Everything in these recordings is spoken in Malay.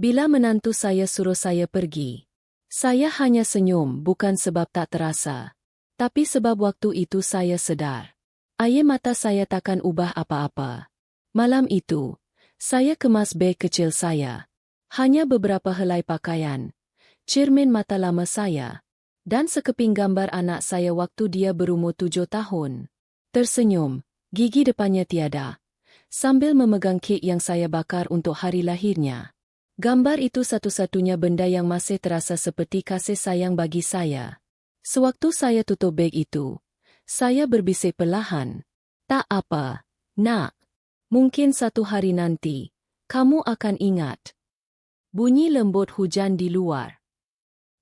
Bila menantu saya suruh saya pergi, saya hanya senyum bukan sebab tak terasa, tapi sebab waktu itu saya sedar. Air mata saya takkan ubah apa-apa. Malam itu, saya kemas beg kecil saya. Hanya beberapa helai pakaian, cermin mata lama saya, dan sekeping gambar anak saya waktu dia berumur 7 tahun. Tersenyum, gigi depannya tiada, sambil memegang kek yang saya bakar untuk hari lahirnya. Gambar itu satu-satunya benda yang masih terasa seperti kasih sayang bagi saya. Sewaktu saya tutup beg itu, saya berbisik perlahan. Tak apa, nak. Mungkin satu hari nanti, kamu akan ingat. Bunyi lembut hujan di luar.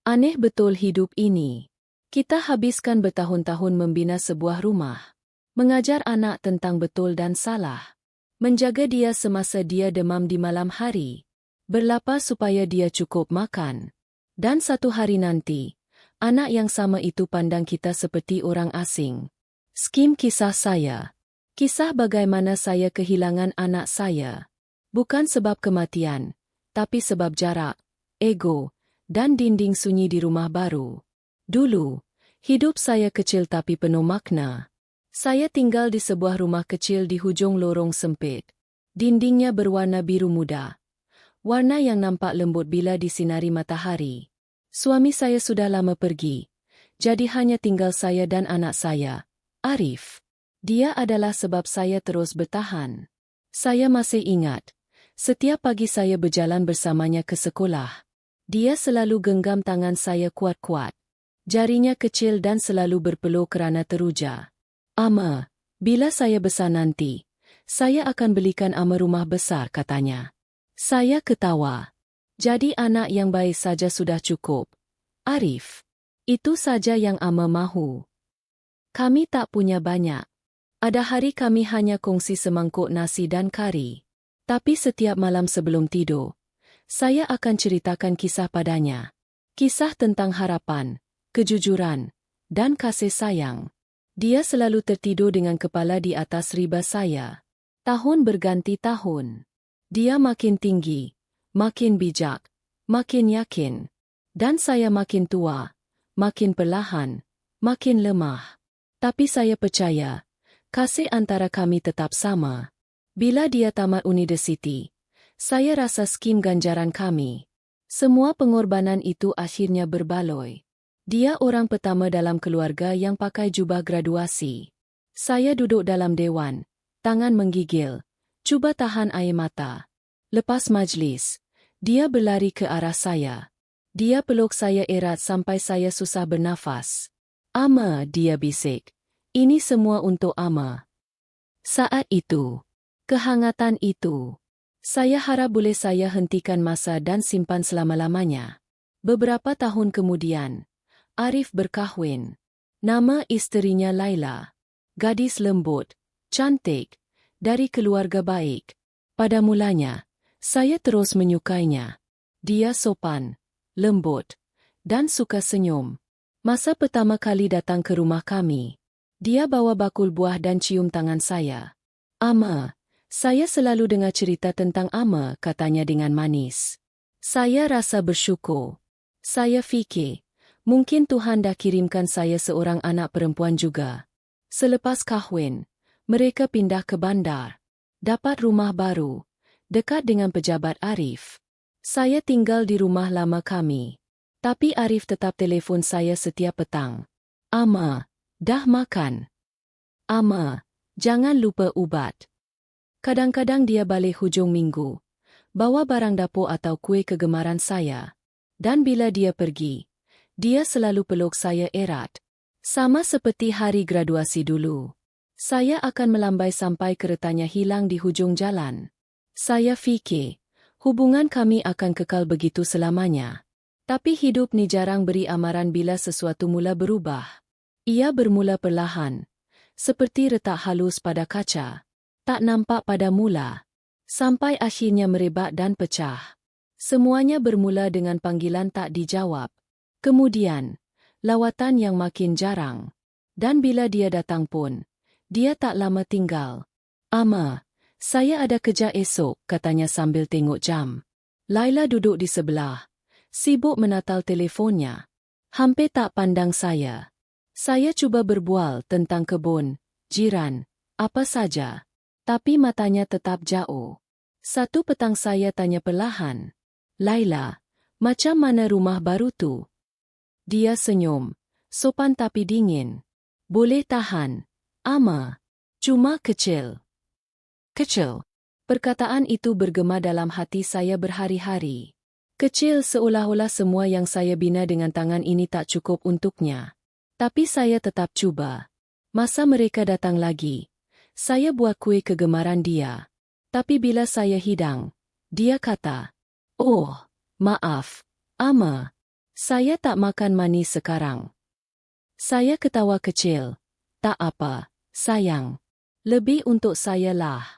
Aneh betul hidup ini. Kita habiskan bertahun-tahun membina sebuah rumah. Mengajar anak tentang betul dan salah. Menjaga dia semasa dia demam di malam hari. Berlapar supaya dia cukup makan. Dan satu hari nanti, anak yang sama itu pandang kita seperti orang asing. Skim kisah saya. Kisah bagaimana saya kehilangan anak saya. Bukan sebab kematian, tapi sebab jarak, ego, dan dinding sunyi di rumah baru. Dulu, hidup saya kecil tapi penuh makna. Saya tinggal di sebuah rumah kecil di hujung lorong sempit. Dindingnya berwarna biru muda. Warna yang nampak lembut bila disinari matahari. Suami saya sudah lama pergi, jadi hanya tinggal saya dan anak saya, Arif. Dia adalah sebab saya terus bertahan. Saya masih ingat. Setiap pagi saya berjalan bersamanya ke sekolah. Dia selalu genggam tangan saya kuat-kuat. Jarinya kecil dan selalu berpeluh kerana teruja. Ama, bila saya besar nanti, saya akan belikan Ama rumah besar, katanya. Saya ketawa. Jadi anak yang baik saja sudah cukup. Arif. Itu saja yang Ama mahu. Kami tak punya banyak. Ada hari kami hanya kongsi semangkuk nasi dan kari. Tapi setiap malam sebelum tidur, saya akan ceritakan kisah padanya. Kisah tentang harapan, kejujuran, dan kasih sayang. Dia selalu tertidur dengan kepala di atas riba saya. Tahun berganti tahun. Dia makin tinggi, makin bijak, makin yakin. Dan saya makin tua, makin perlahan, makin lemah. Tapi saya percaya, kasih antara kami tetap sama. Bila dia tamat universiti, saya rasa skim ganjaran kami. Semua pengorbanan itu akhirnya berbaloi. Dia orang pertama dalam keluarga yang pakai jubah graduasi. Saya duduk dalam dewan, tangan menggigil, cuba tahan air mata. Lepas majlis, dia berlari ke arah saya. Dia peluk saya erat sampai saya susah bernafas. Ama, dia bisik. Ini semua untuk Ama. Saat itu, kehangatan itu, saya harap boleh saya hentikan masa dan simpan selama-lamanya. Beberapa tahun kemudian, Arif berkahwin. Nama isterinya Laila. Gadis lembut, cantik, dari keluarga baik. Pada mulanya, saya terus menyukainya. Dia sopan, lembut, dan suka senyum. Masa pertama kali datang ke rumah kami, dia bawa bakul buah dan cium tangan saya. Ama, saya selalu dengar cerita tentang Ama, katanya dengan manis. Saya rasa bersyukur. Saya fikir, mungkin Tuhan dah kirimkan saya seorang anak perempuan juga. Selepas kahwin, mereka pindah ke bandar. Dapat rumah baru, dekat dengan pejabat Arif. Saya tinggal di rumah lama kami. Tapi Arif tetap telefon saya setiap petang. Ama, dah makan? Ama, jangan lupa ubat. Kadang-kadang dia balik hujung minggu, bawa barang dapur atau kue kegemaran saya. Dan bila dia pergi, dia selalu peluk saya erat. Sama seperti hari graduasi dulu. Saya akan melambai sampai keretanya hilang di hujung jalan. Saya fikir, hubungan kami akan kekal begitu selamanya. Tapi hidup ni jarang beri amaran bila sesuatu mula berubah. Ia bermula perlahan, seperti retak halus pada kaca. Tak nampak pada mula, sampai akhirnya merebak dan pecah. Semuanya bermula dengan panggilan tak dijawab. Kemudian, lawatan yang makin jarang. Dan bila dia datang pun, dia tak lama tinggal. Ama, saya ada kerja esok, katanya sambil tengok jam. Laila duduk di sebelah, sibuk menatal teleponnya. Hampir tak pandang saya. Saya cuba berbual tentang kebun, jiran, apa saja. Tapi matanya tetap jauh. Satu petang saya tanya perlahan, "Laila, macam mana rumah baru tu?" Dia senyum, sopan tapi dingin. "Boleh tahan, Ama. Cuma kecil." Kecil. Perkataan itu bergema dalam hati saya berhari-hari. Kecil seolah-olah semua yang saya bina dengan tangan ini tak cukup untuknya. Tapi saya tetap cuba. Masa mereka datang lagi, saya buat kue kegemaran dia. Tapi bila saya hidang, dia kata, "Oh, maaf, Ama. Saya tak makan manis sekarang." Saya ketawa kecil. "Tak apa, sayang. Lebih untuk saya lah."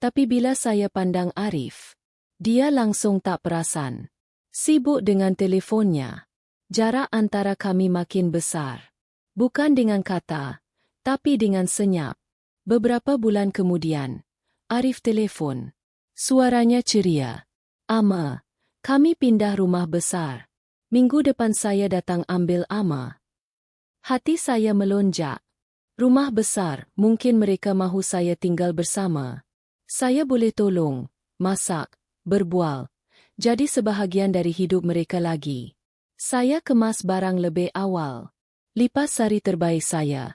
Tapi bila saya pandang Arif, dia langsung tak perasan. Sibuk dengan telefonnya. Jarak antara kami makin besar. Bukan dengan kata, tapi dengan senyap. Beberapa bulan kemudian, Arif telefon. Suaranya ceria. "Ama, kami pindah rumah besar. Minggu depan saya datang ambil Ama." Hati saya melonjak. Rumah besar, mungkin mereka mahu saya tinggal bersama. Saya boleh tolong, masak, berbual, jadi sebahagian dari hidup mereka lagi. Saya kemas barang lebih awal. Lipas sari terbaik saya.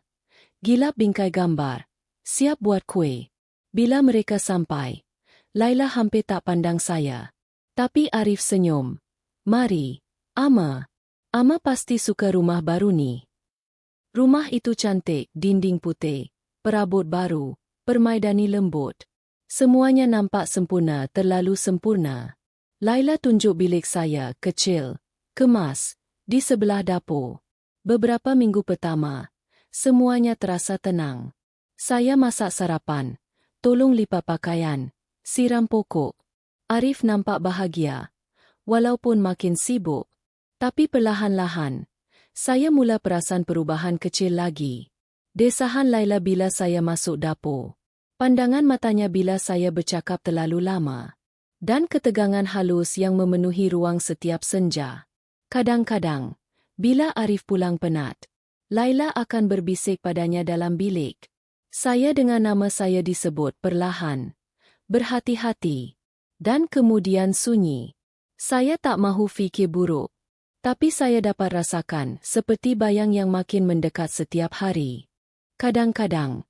Gilap bingkai gambar. Siap buat kue. Bila mereka sampai, Laila hampir tak pandang saya. Tapi Arif senyum. "Mari, Ama. Ama pasti suka rumah baru ni." Rumah itu cantik, dinding putih, perabot baru, permaidani lembut. Semuanya nampak sempurna, terlalu sempurna. Laila tunjuk bilik saya, kecil, kemas, di sebelah dapur. Beberapa minggu pertama, semuanya terasa tenang. Saya masak sarapan, tolong lipat pakaian, siram pokok. Arif nampak bahagia, walaupun makin sibuk. Tapi perlahan-lahan, saya mula perasan perubahan kecil lagi. Desahan Laila bila saya masuk dapur. Pandangan matanya bila saya bercakap terlalu lama. Dan ketegangan halus yang memenuhi ruang setiap senja. Kadang-kadang, bila Arif pulang penat, Laila akan berbisik padanya dalam bilik. Saya dengan nama saya disebut perlahan. "Berhati-hati." Dan kemudian sunyi. Saya tak mahu fikir buruk. Tapi saya dapat rasakan seperti bayang yang makin mendekat setiap hari. Kadang-kadang,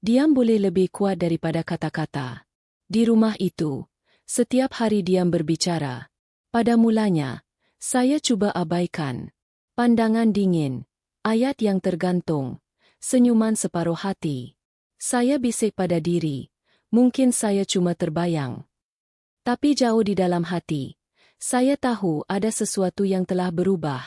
diam boleh lebih kuat daripada kata-kata. Di rumah itu, setiap hari diam berbicara. Pada mulanya, saya cuba abaikan. Pandangan dingin, ayat yang tergantung, senyuman separuh hati. Saya bisik pada diri, mungkin saya cuma terbayang. Tapi jauh di dalam hati, saya tahu ada sesuatu yang telah berubah.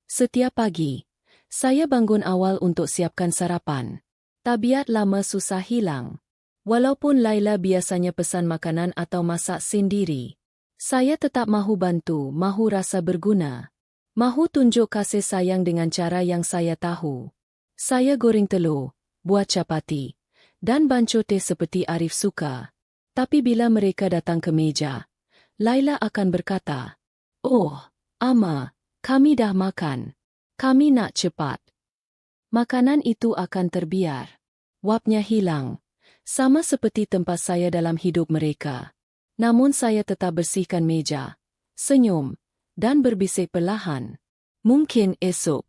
Setiap pagi, saya bangun awal untuk siapkan sarapan. Tabiat lama susah hilang. Walaupun Laila biasanya pesan makanan atau masak sendiri, saya tetap mahu bantu, mahu rasa berguna. Mahu tunjuk kasih sayang dengan cara yang saya tahu. Saya goreng telur, buat capati, dan bancuh teh seperti Arif suka. Tapi bila mereka datang ke meja, Laila akan berkata, "Oh, Ama, kami dah makan. Kami nak cepat." Makanan itu akan terbiar. Wapnya hilang. Sama seperti tempat saya dalam hidup mereka. Namun saya tetap bersihkan meja, senyum, dan berbisik perlahan. Mungkin esok.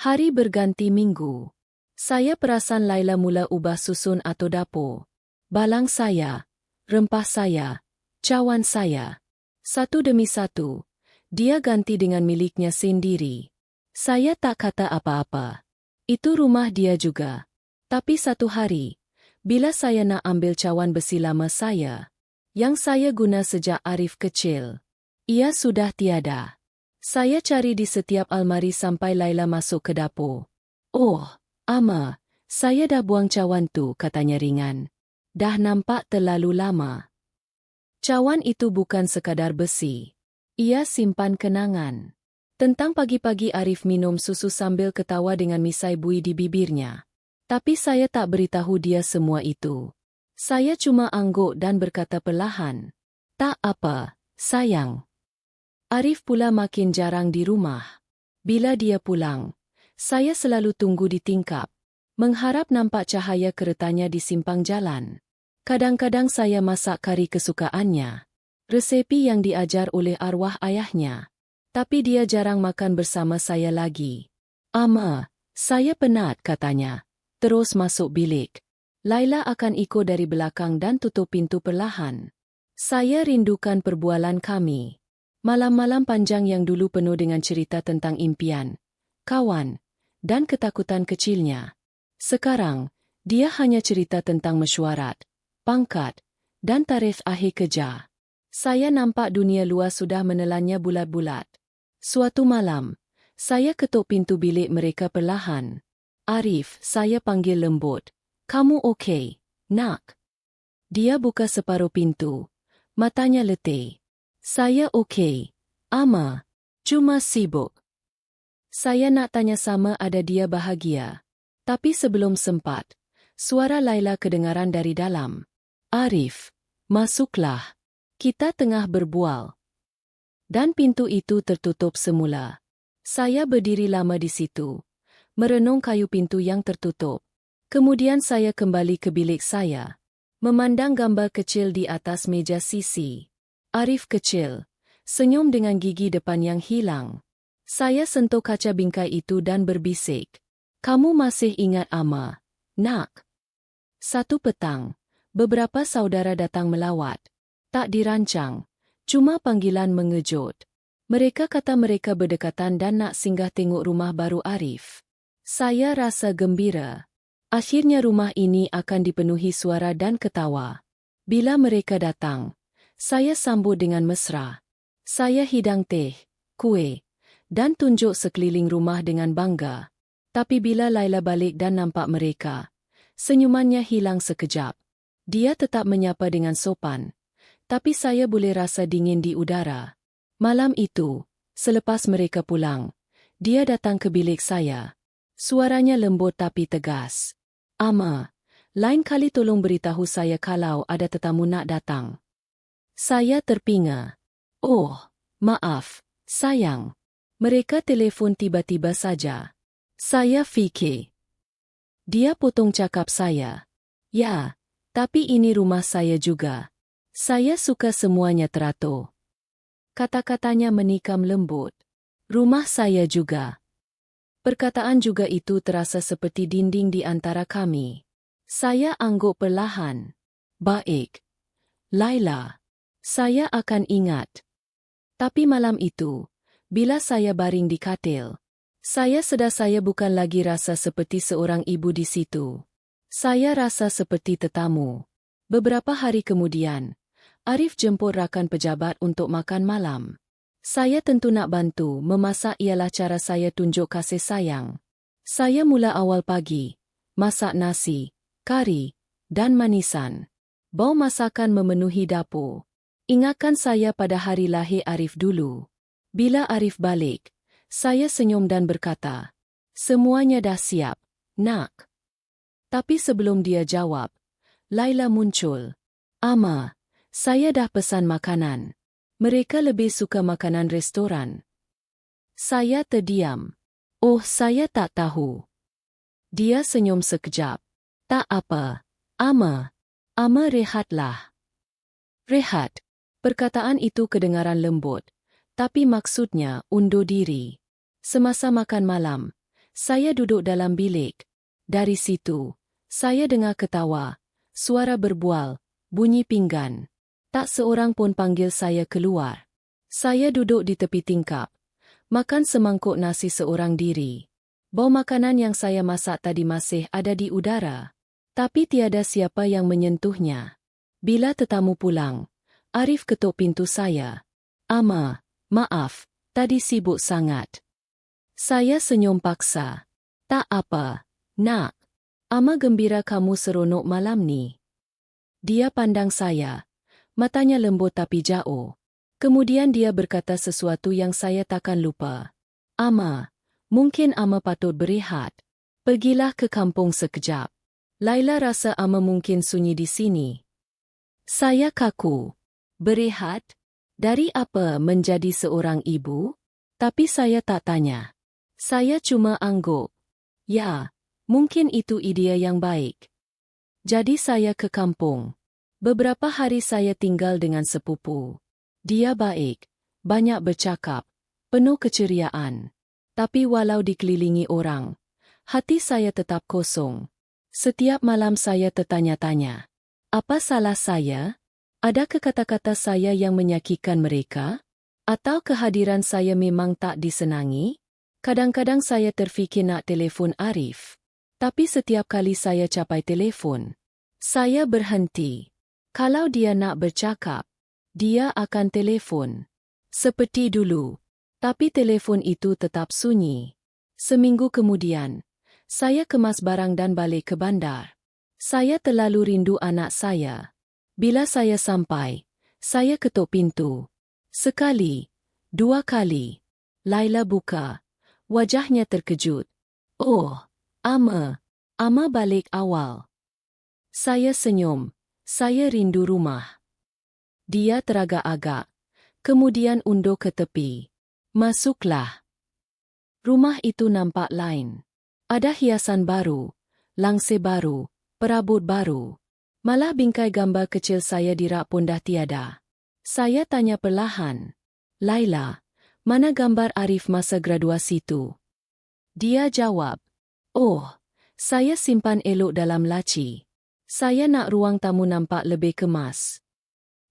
Hari berganti minggu. Saya perasan Laila mula ubah susun atau dapur. Balang saya, rempah saya, cawan saya. Satu demi satu, dia ganti dengan miliknya sendiri. Saya tak kata apa-apa. Itu rumah dia juga. Tapi satu hari, bila saya nak ambil cawan besi lama saya, yang saya guna sejak Arif kecil, ia sudah tiada. Saya cari di setiap almari sampai Laila masuk ke dapur. "Oh, Ama, saya dah buang cawan tu," katanya ringan. "Dah nampak terlalu lama." Cawan itu bukan sekadar besi. Ia simpan kenangan. Tentang pagi-pagi Arif minum susu sambil ketawa dengan misai bui di bibirnya. Tapi saya tak beritahu dia semua itu. Saya cuma angguk dan berkata perlahan, "Tak apa, sayang. Arif pula makin jarang di rumah. Bila dia pulang, saya selalu tunggu di tingkap, mengharap nampak cahaya keretanya di simpang jalan. Kadang-kadang saya masak kari kesukaannya, resepi yang diajar oleh arwah ayahnya. Tapi dia jarang makan bersama saya lagi. "Ama, saya penat," katanya. Terus masuk bilik. Laila akan ikut dari belakang dan tutup pintu perlahan. Saya rindukan perbualan kami. Malam-malam panjang yang dulu penuh dengan cerita tentang impian, kawan, dan ketakutan kecilnya. Sekarang, dia hanya cerita tentang mesyuarat, pangkat, dan tarikh akhir kerja. Saya nampak dunia luar sudah menelannya bulat-bulat. Suatu malam, saya ketuk pintu bilik mereka perlahan. "Arif," saya panggil lembut. "Kamu okey, nak?" Dia buka separuh pintu. Matanya letih. "Saya okey, Ama. Cuma sibuk." Saya nak tanya sama ada dia bahagia. Tapi sebelum sempat, suara Laila kedengaran dari dalam. "Arif, masuklah. Kita tengah berbual." Dan pintu itu tertutup semula. Saya berdiri lama di situ, merenung kayu pintu yang tertutup. Kemudian saya kembali ke bilik saya, memandang gambar kecil di atas meja sisi. Arif kecil, senyum dengan gigi depan yang hilang. Saya sentuh kaca bingkai itu dan berbisik. "Kamu masih ingat Ama, nak?" Satu petang, beberapa saudara datang melawat. Tak dirancang, cuma panggilan mengejut. Mereka kata mereka berdekatan dan nak singgah tengok rumah baru Arif. Saya rasa gembira. Akhirnya rumah ini akan dipenuhi suara dan ketawa. Bila mereka datang, saya sambut dengan mesra. Saya hidang teh, kue, dan tunjuk sekeliling rumah dengan bangga. Tapi bila Laila balik dan nampak mereka, senyumannya hilang sekejap. Dia tetap menyapa dengan sopan, tapi saya boleh rasa dingin di udara. Malam itu, selepas mereka pulang, dia datang ke bilik saya. Suaranya lembut tapi tegas. "Ama, lain kali tolong beritahu saya kalau ada tetamu nak datang." Saya terpinga. "Oh, maaf, sayang. Mereka telefon tiba-tiba saja." Saya fikir. Dia potong cakap saya. "Ya, tapi ini rumah saya juga. Saya suka semuanya teratur." Kata-katanya menikam lembut. "Rumah saya juga." Perkataan juga itu terasa seperti dinding di antara kami. Saya angguk perlahan. "Baik, Laila. Saya akan ingat." Tapi malam itu, bila saya baring di katil, saya sedar saya bukan lagi rasa seperti seorang ibu di situ. Saya rasa seperti tetamu. Beberapa hari kemudian, Arif jemput rakan pejabat untuk makan malam. Saya tentu nak bantu, memasak ialah cara saya tunjuk kasih sayang. Saya mula awal pagi, masak nasi, kari, dan manisan. Bau masakan memenuhi dapur. Ingatkan saya pada hari lahir Arif dulu. Bila Arif balik, saya senyum dan berkata, "Semuanya dah siap, nak." Tapi sebelum dia jawab, Laila muncul. "Ama, saya dah pesan makanan. Mereka lebih suka makanan restoran." Saya terdiam. "Oh, saya tak tahu." Dia senyum sekejap. "Tak apa, Ama. Ama rehatlah." "Rehat." Perkataan itu kedengaran lembut, tapi maksudnya undur diri. Semasa makan malam, saya duduk dalam bilik. Dari situ, saya dengar ketawa, suara berbual, bunyi pinggan. Tak seorang pun panggil saya keluar. Saya duduk di tepi tingkap, makan semangkuk nasi seorang diri. Bau makanan yang saya masak tadi masih ada di udara, tapi tiada siapa yang menyentuhnya. Bila tetamu pulang, Arif ketuk pintu saya. "Ama, maaf, tadi sibuk sangat." Saya senyum paksa. "Tak apa, nak. Ama gembira kamu seronok malam ni." Dia pandang saya. Matanya lembut tapi jauh. Kemudian dia berkata sesuatu yang saya takkan lupa. "Ama, mungkin Ama patut berehat. Pergilah ke kampung sekejap. Laila rasa Ama mungkin sunyi di sini." Saya kaku. "Berehat? Dari apa menjadi seorang ibu? Tapi saya tak tanya. Saya cuma angguk. Ya, mungkin itu ide yang baik. Jadi saya ke kampung. Beberapa hari saya tinggal dengan sepupu. Dia baik, banyak bercakap, penuh keceriaan. Tapi walau dikelilingi orang, hati saya tetap kosong. Setiap malam saya tertanya-tanya, apa salah saya? Adakah kata-kata saya yang menyakitkan mereka? Atau kehadiran saya memang tak disenangi? Kadang-kadang saya terfikir nak telefon Arif. Tapi setiap kali saya capai telefon, saya berhenti. Kalau dia nak bercakap, dia akan telefon. Seperti dulu. Tapi telefon itu tetap sunyi. Seminggu kemudian, saya kemas barang dan balik ke bandar. Saya terlalu rindu anak saya. Bila saya sampai, saya ketuk pintu. Sekali, dua kali. Laila buka. Wajahnya terkejut. Oh, Ama. Ama balik awal. Saya senyum. Saya rindu rumah. Dia teragak-agak. Kemudian undur ke tepi. Masuklah. Rumah itu nampak lain. Ada hiasan baru, langsir baru, perabot baru. Malah bingkai gambar kecil saya di rak pun dah tiada. Saya tanya perlahan. Laila, mana gambar Arif masa graduasi tu? Dia jawab. Oh, saya simpan elok dalam laci. Saya nak ruang tamu nampak lebih kemas.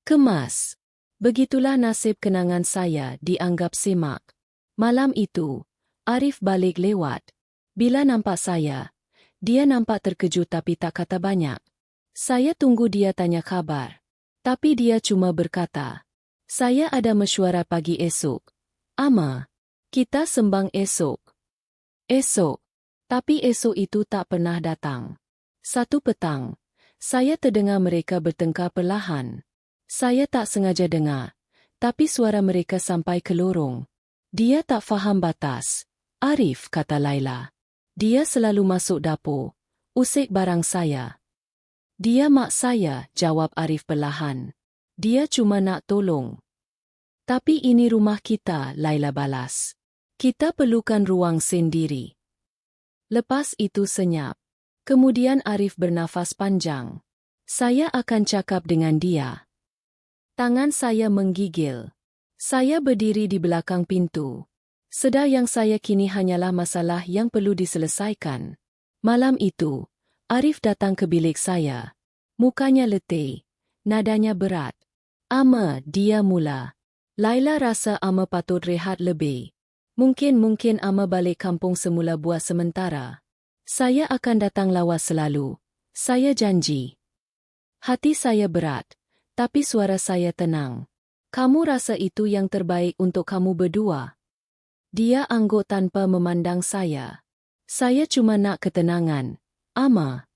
Kemas. Begitulah nasib kenangan saya dianggap semak. Malam itu, Arif balik lewat. Bila nampak saya, dia nampak terkejut tapi tak kata banyak. Saya tunggu dia tanya kabar. Tapi dia cuma berkata, saya ada mesyuarat pagi esok. Ama, kita sembang esok. Esok. Tapi esok itu tak pernah datang. Satu petang, saya terdengar mereka bertengkar perlahan. Saya tak sengaja dengar, tapi suara mereka sampai ke lorong. Dia tak faham batas. Arif, kata Laila. Dia selalu masuk dapur, usik barang saya. Dia mak saya, jawab Arif perlahan. Dia cuma nak tolong. Tapi ini rumah kita, Laila balas. Kita perlukan ruang sendiri. Lepas itu senyap. Kemudian Arif bernafas panjang. Saya akan cakap dengan dia. Tangan saya menggigil. Saya berdiri di belakang pintu. Sedar yang saya kini hanyalah masalah yang perlu diselesaikan. Malam itu, Arif datang ke bilik saya. Mukanya letih, nadanya berat. Ama, dia mula. Laila rasa Ama patut rehat lebih. Mungkin Ama balik kampung semula buat sementara. Saya akan datang lawas selalu. Saya janji. Hati saya berat, tapi suara saya tenang. Kamu rasa itu yang terbaik untuk kamu berdua? Dia angguk tanpa memandang saya. Saya cuma nak ketenangan. Ama.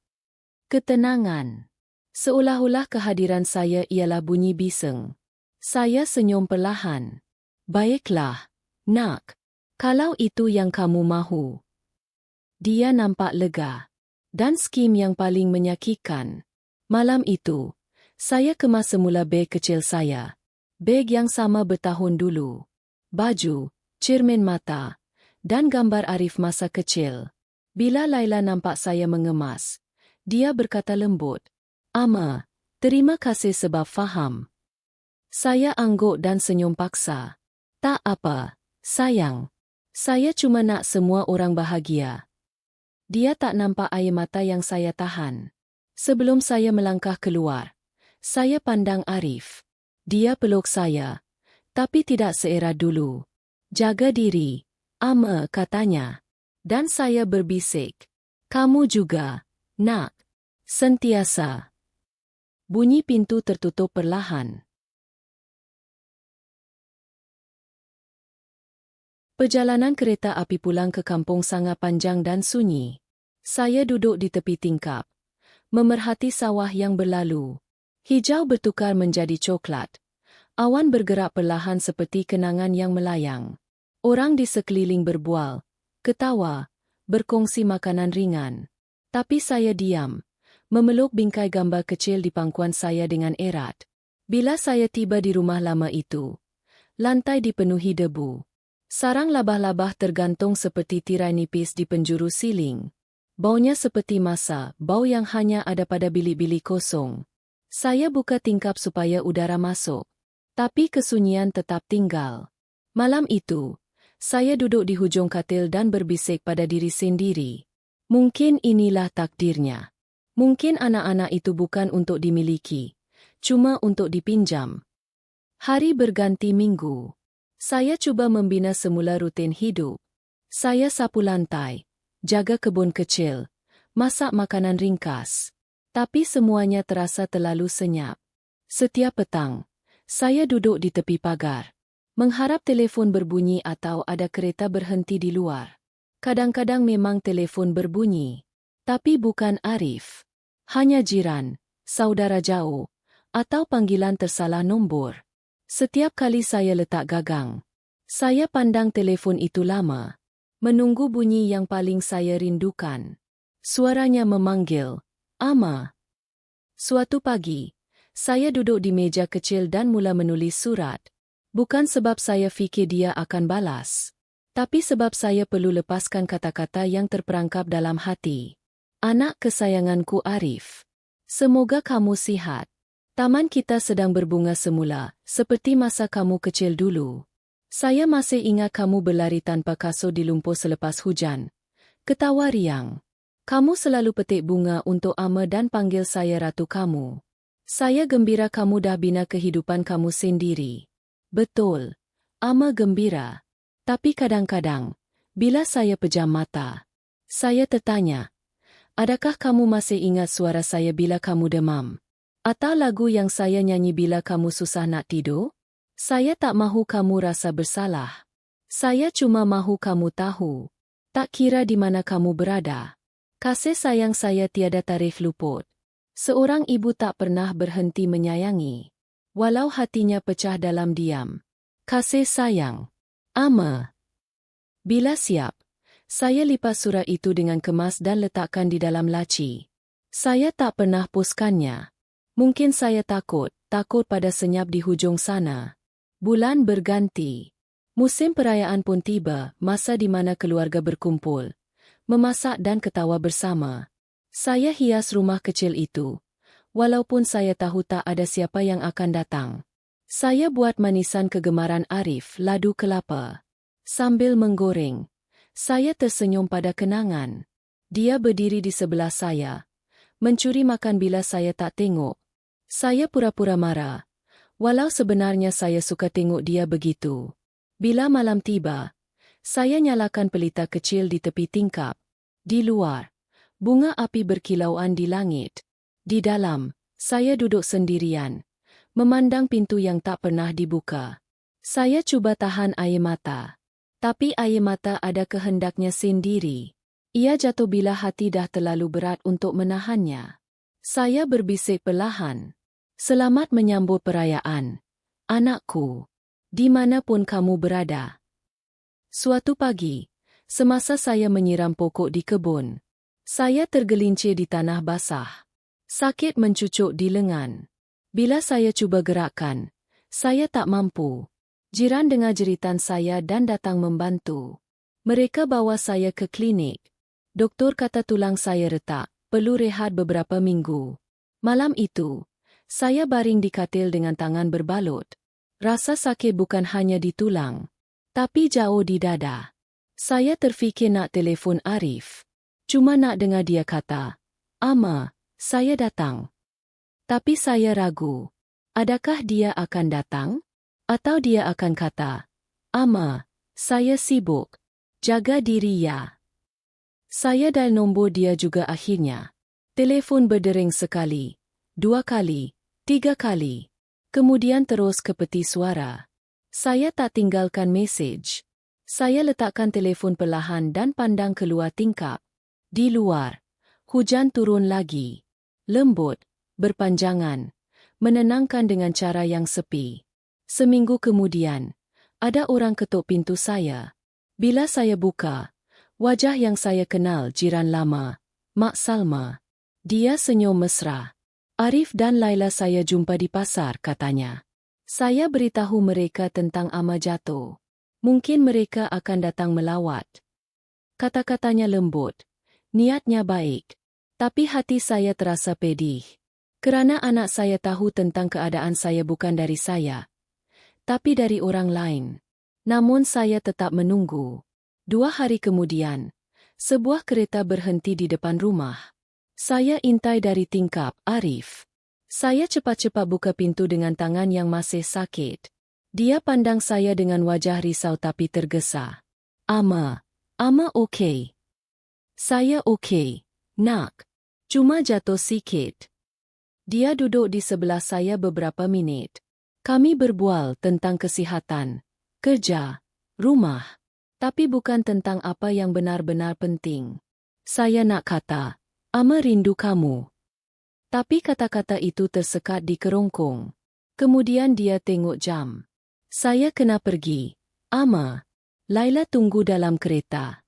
Ketenangan. Seolah-olah kehadiran saya ialah bunyi bising. Saya senyum perlahan. Baiklah, nak. Kalau itu yang kamu mahu. Dia nampak lega. Dan skim yang paling menyakitkan. Malam itu, saya kemas semula beg kecil saya. Beg yang sama bertahun dulu. Baju, cermin mata, dan gambar Arif masa kecil. Bila Laila nampak saya mengemas, dia berkata lembut. Ama, terima kasih sebab faham. Saya angguk dan senyum paksa. Tak apa, sayang. Saya cuma nak semua orang bahagia. Dia tak nampak air mata yang saya tahan. Sebelum saya melangkah keluar, saya pandang Arif. Dia peluk saya, tapi tidak seera dulu. Jaga diri, Ama, katanya. Dan saya berbisik. Kamu juga, nak. Sentiasa. Bunyi pintu tertutup perlahan. Perjalanan kereta api pulang ke kampung sangat panjang dan sunyi. Saya duduk di tepi tingkap, memerhati sawah yang berlalu. Hijau bertukar menjadi coklat. Awan bergerak perlahan seperti kenangan yang melayang. Orang di sekeliling berbual, ketawa, berkongsi makanan ringan. Tapi saya diam, memeluk bingkai gambar kecil di pangkuan saya dengan erat. Bila saya tiba di rumah lama itu, Lantai dipenuhi debu. Sarang labah-labah tergantung seperti tirai nipis di penjuru siling. Baunya seperti masa, bau yang hanya ada pada bilik-bilik kosong. Saya buka tingkap supaya udara masuk. Tapi kesunyian tetap tinggal. Malam itu, saya duduk di hujung katil dan berbisik pada diri sendiri. Mungkin inilah takdirnya. Mungkin anak-anak itu bukan untuk dimiliki, cuma untuk dipinjam. Hari berganti minggu. Saya coba membina semula rutin hidup. Saya sapu lantai, jaga kebun kecil, masak makanan ringkas. Tapi semuanya terasa terlalu senyap. Setiap petang, saya duduk di tepi pagar, mengharap telefon berbunyi atau ada kereta berhenti di luar. Kadang-kadang memang telefon berbunyi, tapi bukan Arif. Hanya jiran, saudara jauh, atau panggilan tersalah nombor. Setiap kali saya letak gagang, saya pandang telefon itu lama, menunggu bunyi yang paling saya rindukan. Suaranya memanggil, "Ama." Suatu pagi, saya duduk di meja kecil dan mula menulis surat. Bukan sebab saya fikir dia akan balas, tapi sebab saya perlu lepaskan kata-kata yang terperangkap dalam hati. Anak kesayanganku Arif, semoga kamu sihat. Taman kita sedang berbunga semula, seperti masa kamu kecil dulu. Saya masih ingat kamu berlari tanpa kasut di lumpur selepas hujan. Ketawa riang. Kamu selalu petik bunga untuk Ama dan panggil saya ratu kamu. Saya gembira kamu dah bina kehidupan kamu sendiri. Betul, Ama gembira. Tapi kadang-kadang, bila saya pejam mata, saya tertanya, adakah kamu masih ingat suara saya bila kamu demam? Atau lagu yang saya nyanyi bila kamu susah nak tidur? Saya tak mahu kamu rasa bersalah. Saya cuma mahu kamu tahu. Tak kira di mana kamu berada. Kasih sayang saya tiada tarikh luput. Seorang ibu tak pernah berhenti menyayangi, walau hatinya pecah dalam diam. Kasih sayang, Ama. Bila siap, saya lipat surat itu dengan kemas dan letakkan di dalam laci. Saya tak pernah puskannya. Mungkin saya takut pada senyap di hujung sana. Bulan berganti. Musim perayaan pun tiba, masa di mana keluarga berkumpul, memasak dan ketawa bersama. Saya hias rumah kecil itu, walaupun saya tahu tak ada siapa yang akan datang. Saya buat manisan kegemaran Arif, ladu kelapa. Sambil menggoreng, saya tersenyum pada kenangan. Dia berdiri di sebelah saya, mencuri makan bila saya tak tengok. Saya pura-pura marah, walau sebenarnya saya suka tengok dia begitu. Bila malam tiba, saya nyalakan pelita kecil di tepi tingkap. Di luar, bunga api berkilauan di langit. Di dalam, saya duduk sendirian, memandang pintu yang tak pernah dibuka. Saya cuba tahan air mata. Tapi air mata ada kehendaknya sendiri. Ia jatuh bila hati dah terlalu berat untuk menahannya. Saya berbisik perlahan. Selamat menyambut perayaan, anakku. Di manapun kamu berada. Suatu pagi, semasa saya menyiram pokok di kebun, saya tergelincir di tanah basah. Sakit mencucuk di lengan. Bila saya cuba gerakkan, saya tak mampu. Jiran dengar jeritan saya dan datang membantu. Mereka bawa saya ke klinik. Doktor kata tulang saya retak, perlu rehat beberapa minggu. Malam itu, saya baring di katil dengan tangan berbalut. Rasa sakit bukan hanya di tulang, tapi jauh di dada. Saya terfikir nak telefon Arif. Cuma nak dengar dia kata, "Ama, saya datang." Tapi saya ragu. Adakah dia akan datang? Atau dia akan kata, "Ama, saya sibuk. Jaga diri ya." Saya dial nombor dia juga akhirnya. Telefon berdering sekali, 2 kali, 3 kali. Kemudian terus ke peti suara. Saya tak tinggalkan mesej. Saya letakkan telefon perlahan dan pandang keluar tingkap. Di luar, hujan turun lagi. Lembut, berpanjangan, menenangkan dengan cara yang sepi. Seminggu kemudian, ada orang ketuk pintu saya. Bila saya buka, wajah yang saya kenal jiran lama, Mak Salma. Dia senyum mesra. "Arif dan Laila saya jumpa di pasar," katanya. Saya beritahu mereka tentang Ama jatuh. Mungkin mereka akan datang melawat. Kata-katanya lembut, niatnya baik. Tapi hati saya terasa pedih. Kerana anak saya tahu tentang keadaan saya bukan dari saya, tapi dari orang lain. Namun saya tetap menunggu. 2 hari kemudian, sebuah kereta berhenti di depan rumah. Saya intai dari tingkap, Arif. Saya cepat-cepat buka pintu dengan tangan yang masih sakit. Dia pandang saya dengan wajah risau tapi tergesa. Ama okey. Saya okey, nak. Cuma jatuh sikit. Dia duduk di sebelah saya beberapa minit. Kami berbual tentang kesihatan, kerja, rumah. Tapi bukan tentang apa yang benar-benar penting. Saya nak kata, Ama rindu kamu. Tapi kata-kata itu tersekat di kerongkong. Kemudian dia tengok jam. Saya kena pergi. Ama, Laila tunggu dalam kereta.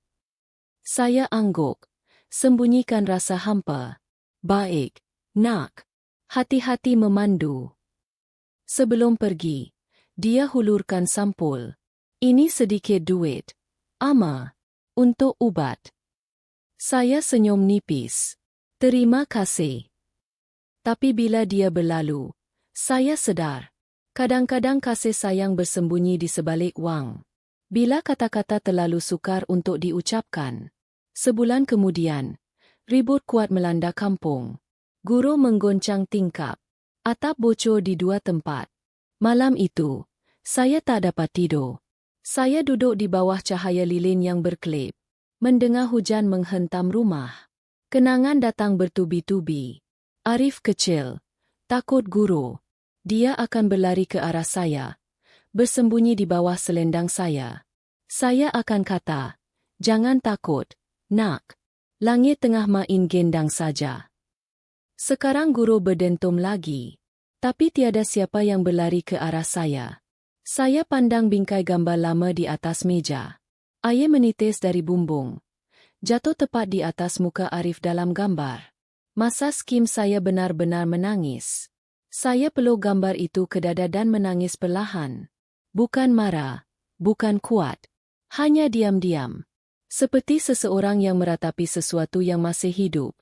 Saya angguk. Sembunyikan rasa hampa. Baik, nak. Hati-hati memandu. Sebelum pergi, dia hulurkan sampul. Ini sedikit duit. Ama, untuk ubat. Saya senyum nipis. Terima kasih. Tapi bila dia berlalu, saya sedar. Kadang-kadang kasih sayang bersembunyi di sebalik wang. Bila kata-kata terlalu sukar untuk diucapkan. Sebulan kemudian, ribut kuat melanda kampung. Guru menggoncang tingkap. Atap bocor di 2 tempat. Malam itu, saya tak dapat tidur. Saya duduk di bawah cahaya lilin yang berkelip. Mendengar hujan menghentam rumah. Kenangan datang bertubi-tubi. Arif kecil. Takut guru. Dia akan berlari ke arah saya. Bersembunyi di bawah selendang saya. Saya akan kata, jangan takut, nak. Langit tengah main gendang saja. Sekarang guru berdentum lagi. Tapi tiada siapa yang berlari ke arah saya. Saya pandang bingkai gambar lama di atas meja. Air menitis dari bumbung. Jatuh tepat di atas muka Arif dalam gambar. Masa skim saya benar-benar menangis. Saya peluk gambar itu ke dada dan menangis perlahan. Bukan marah, bukan kuat. Hanya diam-diam. Seperti seseorang yang meratapi sesuatu yang masih hidup.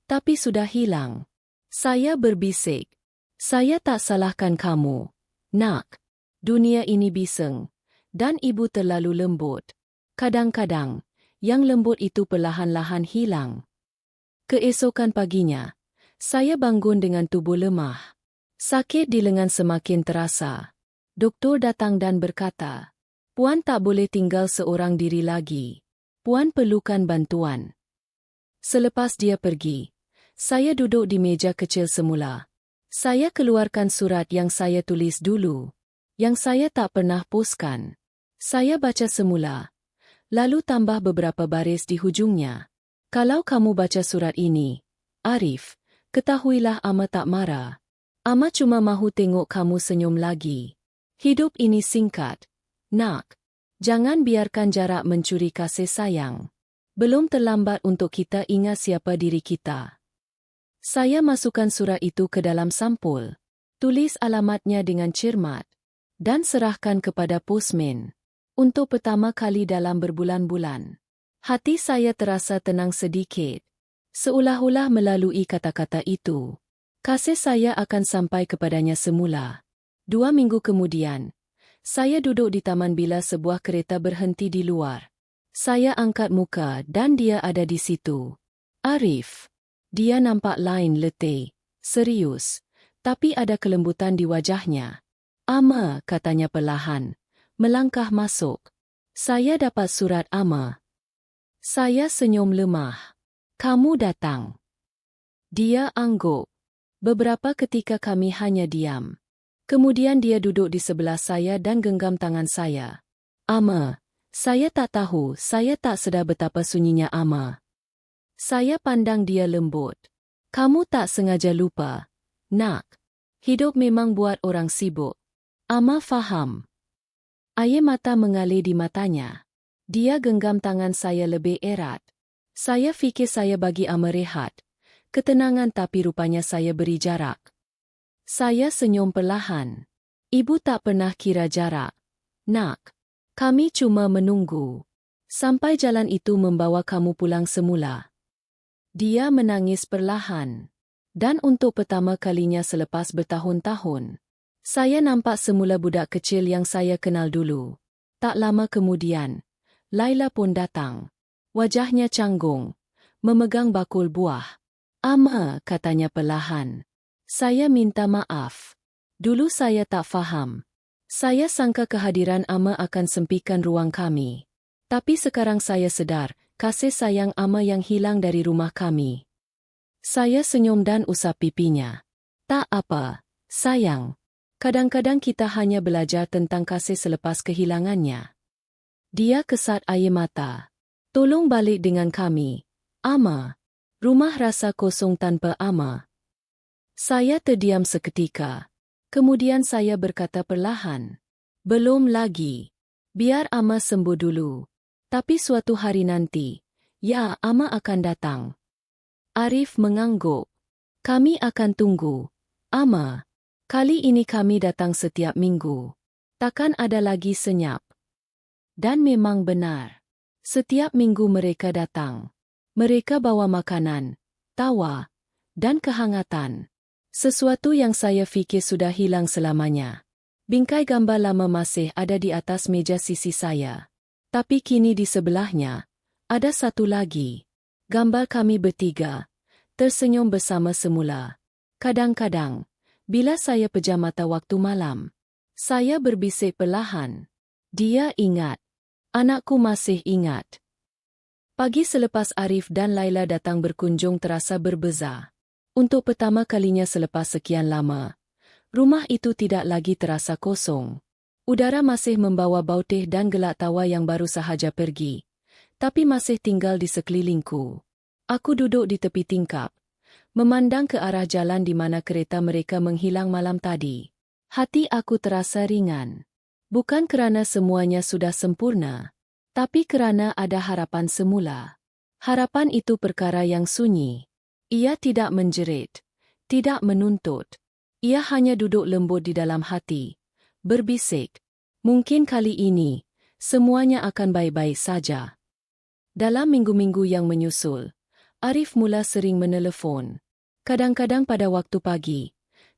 Tapi sudah hilang. Saya berbisik. Saya tak salahkan kamu, nak. Dunia ini bising. Dan ibu terlalu lembut. Kadang-kadang, yang lembut itu perlahan-lahan hilang. Keesokan paginya, saya bangun dengan tubuh lemah. Sakit di lengan semakin terasa. Doktor datang dan berkata, Puan tak boleh tinggal seorang diri lagi. Puan perlukan bantuan. Selepas dia pergi, saya duduk di meja kecil semula. Saya keluarkan surat yang saya tulis dulu, yang saya tak pernah poskan. Saya baca semula, lalu tambah beberapa baris di hujungnya. Kalau kamu baca surat ini, Arif, ketahuilah Ama tak marah. Ama cuma mahu tengok kamu senyum lagi. Hidup ini singkat, nak. Jangan biarkan jarak mencuri kasih sayang. Belum terlambat untuk kita ingat siapa diri kita. Saya masukkan surat itu ke dalam sampul. Tulis alamatnya dengan cermat. Dan serahkan kepada postman. Untuk pertama kali dalam berbulan-bulan. Hati saya terasa tenang sedikit. Seolah-olah melalui kata-kata itu. Kasih saya akan sampai kepadanya semula. 2 minggu kemudian, saya duduk di taman bila sebuah kereta berhenti di luar. Saya angkat muka dan dia ada di situ. Arif. Dia nampak lain letih, serius, tapi ada kelembutan di wajahnya. Ama, katanya perlahan, melangkah masuk. Saya dapat surat Ama. Saya senyum lemah. Kamu datang. Dia angguk. Beberapa ketika kami hanya diam. Kemudian dia duduk di sebelah saya dan genggam tangan saya. Ama, saya tak tahu, saya tak sedar betapa sunyinya Ama. Saya pandang dia lembut. Kamu tak sengaja lupa, nak. Hidup memang buat orang sibuk. Ama faham. Air mata mengalir di matanya. Dia genggam tangan saya lebih erat. Saya fikir saya bagi Ama rehat. Ketenangan tapi rupanya saya beri jarak. Saya senyum perlahan. Ibu tak pernah kira jarak. Nak, kami cuma menunggu. Sampai jalan itu membawa kamu pulang semula. Dia menangis perlahan. Dan untuk pertama kalinya selepas bertahun-tahun, saya nampak semula budak kecil yang saya kenal dulu. Tak lama kemudian, Laila pun datang. Wajahnya canggung, memegang bakul buah. "Ama," katanya perlahan. "Saya minta maaf. Dulu saya tak faham. Saya sangka kehadiran Ama akan sempikan ruang kami. Tapi sekarang saya sedar, kasih sayang Ama yang hilang dari rumah kami." Saya senyum dan usap pipinya. "Tak apa, sayang. Kadang-kadang kita hanya belajar tentang kasih selepas kehilangannya." Dia kesat air mata. "Tolong balik dengan kami, Ama. Rumah rasa kosong tanpa Ama." Saya terdiam seketika. Kemudian saya berkata perlahan, "Belum lagi. Biar Ama sembuh dulu. Tapi suatu hari nanti, ya, Ama akan datang." Arif mengangguk. "Kami akan tunggu, Ama. Kali ini kami datang setiap minggu. Takkan ada lagi senyap." Dan memang benar. Setiap minggu mereka datang. Mereka bawa makanan, tawa, dan kehangatan. Sesuatu yang saya fikir sudah hilang selamanya. Bingkai gambar lama masih ada di atas meja sisi saya. Tapi kini di sebelahnya, ada satu lagi. Gambar kami bertiga, tersenyum bersama semula. Kadang-kadang, bila saya pejam mata waktu malam, saya berbisik perlahan. "Dia ingat. Anakku masih ingat." Pagi selepas Arif dan Laila datang berkunjung terasa berbeza. Untuk pertama kalinya selepas sekian lama, rumah itu tidak lagi terasa kosong. Udara masih membawa bau teh dan gelak tawa yang baru sahaja pergi, tapi masih tinggal di sekelilingku. Aku duduk di tepi tingkap, memandang ke arah jalan di mana kereta mereka menghilang malam tadi. Hati aku terasa ringan. Bukan kerana semuanya sudah sempurna, tapi kerana ada harapan semula. Harapan itu perkara yang sunyi. Ia tidak menjerit, tidak menuntut. Ia hanya duduk lembut di dalam hati, berbisik, "Mungkin kali ini, semuanya akan baik-baik saja." Dalam minggu-minggu yang menyusul, Arif mula sering menelepon. Kadang-kadang pada waktu pagi,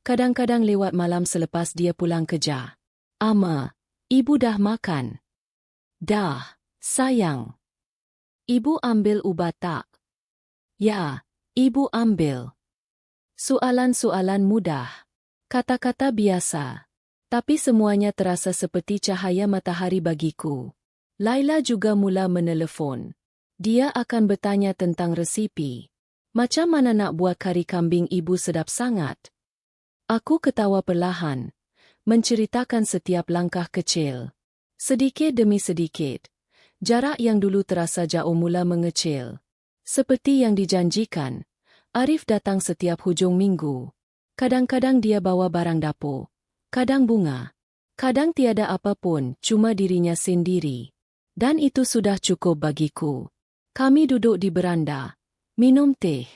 kadang-kadang lewat malam selepas dia pulang kerja. "Ama, ibu dah makan?" "Dah, sayang." "Ibu ambil ubat tak?" "Ya, ibu ambil." Soalan-soalan mudah, kata-kata biasa, tapi semuanya terasa seperti cahaya matahari bagiku. Laila juga mula menelepon. Dia akan bertanya tentang resipi. "Macam mana nak buat kari kambing ibu sedap sangat?" Aku ketawa perlahan, menceritakan setiap langkah kecil. Sedikit demi sedikit, jarak yang dulu terasa jauh mula mengecil. Seperti yang dijanjikan, Arif datang setiap hujung minggu. Kadang-kadang dia bawa barang dapur, kadang bunga, kadang tiada apapun, cuma dirinya sendiri. Dan itu sudah cukup bagiku. Kami duduk di beranda, minum teh,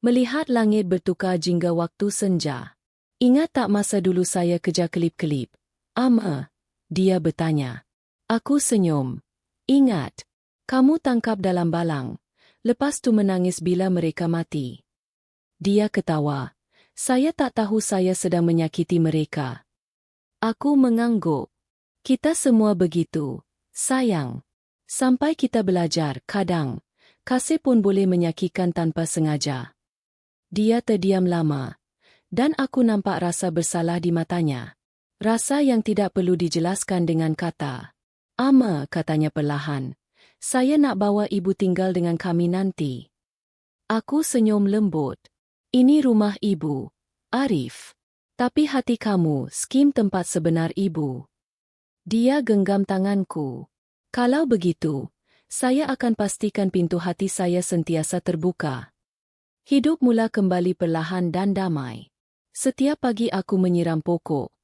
melihat langit bertukar jingga waktu senja. "Ingat tak masa dulu saya kerja kelip-kelip, Ama?" dia bertanya. Aku senyum. "Ingat. Kamu tangkap dalam balang, lepas tu menangis bila mereka mati." Dia ketawa. "Saya tak tahu saya sedang menyakiti mereka." Aku mengangguk. "Kita semua begitu, sayang. Sampai kita belajar, kadang, kasih pun boleh menyakitkan tanpa sengaja." Dia terdiam lama, dan aku nampak rasa bersalah di matanya. Rasa yang tidak perlu dijelaskan dengan kata. "Ama," katanya perlahan, "saya nak bawa ibu tinggal dengan kami nanti." Aku senyum lembut. "Ini rumah ibu, Arif. Tapi hati kamu, skim tempat sebenar ibu." Dia genggam tanganku. "Kalau begitu, saya akan pastikan pintu hati saya sentiasa terbuka." Hidup mula kembali perlahan dan damai. Setiap pagi aku menyiram pokok,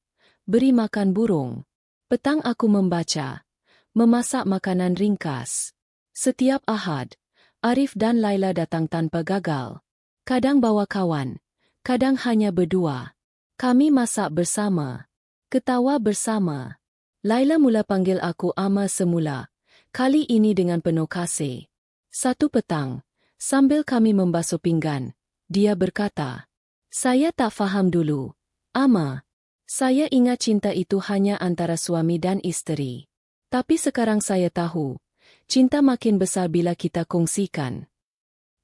beri makan burung. Petang aku membaca, memasak makanan ringkas. Setiap Ahad, Arif dan Laila datang tanpa gagal. Kadang bawa kawan, kadang hanya berdua. Kami masak bersama. Ketawa bersama. Laila mula panggil aku Ama semula, kali ini dengan penuh kasih. Satu petang, sambil kami membasuh pinggan, dia berkata, "Saya tak faham dulu, Ama. Saya ingat cinta itu hanya antara suami dan isteri. Tapi sekarang saya tahu, cinta makin besar bila kita kongsikan."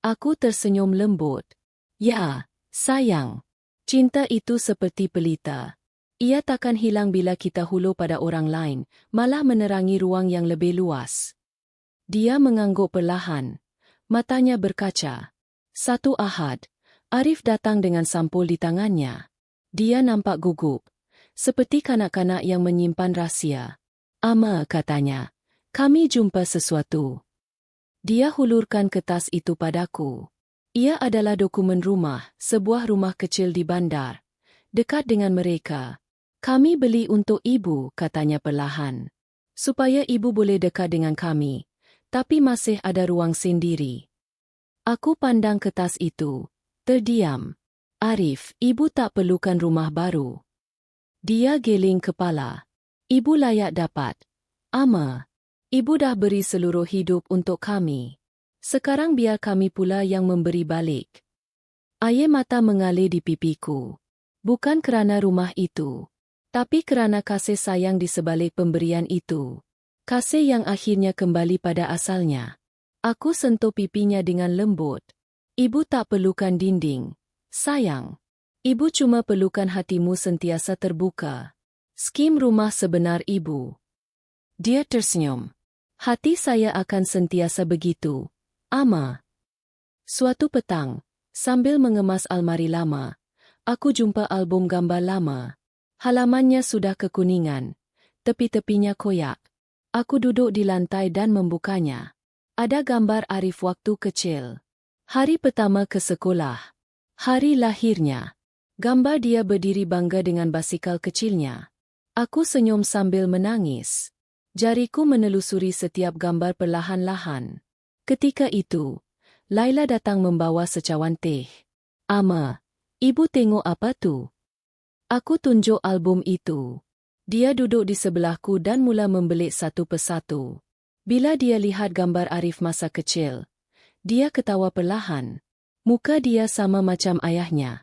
Aku tersenyum lembut. "Ya, sayang. Cinta itu seperti pelita. Ia takkan hilang bila kita hulu pada orang lain, malah menerangi ruang yang lebih luas." Dia mengangguk perlahan. Matanya berkaca. Satu Ahad, Arif datang dengan sampul di tangannya. Dia nampak gugup, seperti kanak-kanak yang menyimpan rahsia. "Ama," katanya, "kami jumpa sesuatu." Dia hulurkan kertas itu padaku. Ia adalah dokumen rumah, sebuah rumah kecil di bandar. Dekat dengan mereka. "Kami beli untuk ibu," katanya perlahan. "Supaya ibu boleh dekat dengan kami. Tapi masih ada ruang sendiri." Aku pandang kertas itu. Terdiam. "Arif, ibu tak perlukan rumah baru." Dia geling kepala. "Ibu layak dapat. Ama. Ibu dah beri seluruh hidup untuk kami. Sekarang biar kami pula yang memberi balik." Air mata mengalir di pipiku. Bukan kerana rumah itu, tapi kerana kasih sayang di sebalik pemberian itu. Kasih yang akhirnya kembali pada asalnya. Aku sentuh pipinya dengan lembut. "Ibu tak perlukan dinding, sayang. Ibu cuma perlukan hatimu sentiasa terbuka. Skim rumah sebenar ibu." Dia tersenyum. "Hati saya akan sentiasa begitu, Ama." Suatu petang, sambil mengemas almari lama, aku jumpa album gambar lama. Halamannya sudah kekuningan, tepi-tepinya koyak. Aku duduk di lantai dan membukanya. Ada gambar Arif waktu kecil. Hari pertama ke sekolah. Hari lahirnya. Gambar dia berdiri bangga dengan basikal kecilnya. Aku senyum sambil menangis. Jariku menelusuri setiap gambar perlahan-lahan. Ketika itu, Laila datang membawa secawan teh. "Ama, ibu tengok apa tu?" Aku tunjuk album itu. Dia duduk di sebelahku dan mula membelit satu persatu. Bila dia lihat gambar Arif masa kecil, dia ketawa perlahan. Muka dia sama macam ayahnya.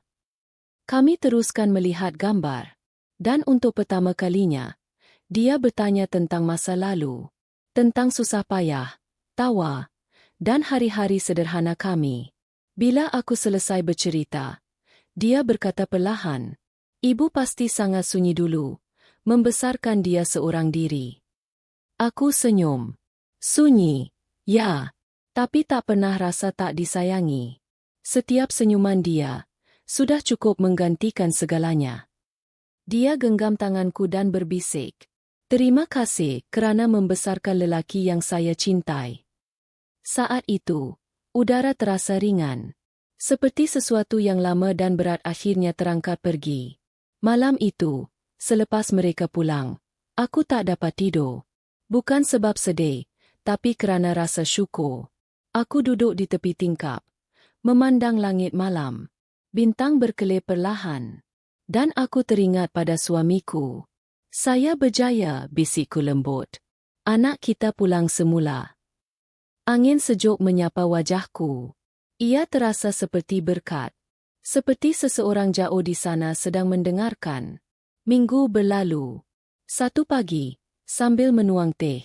Kami teruskan melihat gambar. Dan untuk pertama kalinya, dia bertanya tentang masa lalu. Tentang susah payah, tawa, dan hari-hari sederhana kami. Bila aku selesai bercerita, dia berkata perlahan, "Ibu pasti sangat sunyi dulu, membesarkan dia seorang diri." Aku senyum. "Sunyi, ya, tapi tak pernah rasa tak disayangi. Setiap senyuman dia sudah cukup menggantikan segalanya." Dia genggam tanganku dan berbisik, "Terima kasih kerana membesarkan lelaki yang saya cintai." Saat itu, udara terasa ringan. Seperti sesuatu yang lama dan berat akhirnya terangkat pergi. Malam itu, selepas mereka pulang, aku tak dapat tidur. Bukan sebab sedih, tapi kerana rasa syukur. Aku duduk di tepi tingkap, memandang langit malam. Bintang berkelip perlahan. Dan aku teringat pada suamiku. "Saya berjaya," bisikku lembut. "Anak kita pulang semula." Angin sejuk menyapa wajahku. Ia terasa seperti berkat. Seperti seseorang jauh di sana sedang mendengarkan. Minggu berlalu. Satu pagi, sambil menuang teh,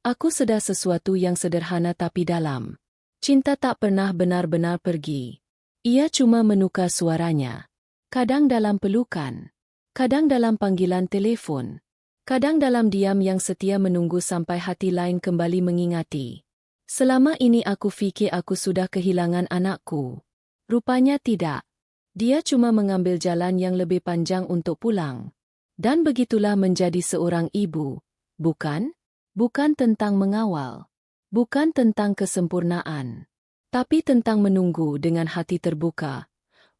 aku sedar sesuatu yang sederhana tapi dalam. Cinta tak pernah benar-benar pergi. Ia cuma menukar suaranya. Kadang dalam pelukan. Kadang dalam panggilan telefon. Kadang dalam diam yang setia menunggu sampai hati lain kembali mengingati. Selama ini aku fikir aku sudah kehilangan anakku. Rupanya tidak. Dia cuma mengambil jalan yang lebih panjang untuk pulang. Dan begitulah menjadi seorang ibu, bukan? Bukan tentang mengawal. Bukan tentang kesempurnaan. Tapi tentang menunggu dengan hati terbuka.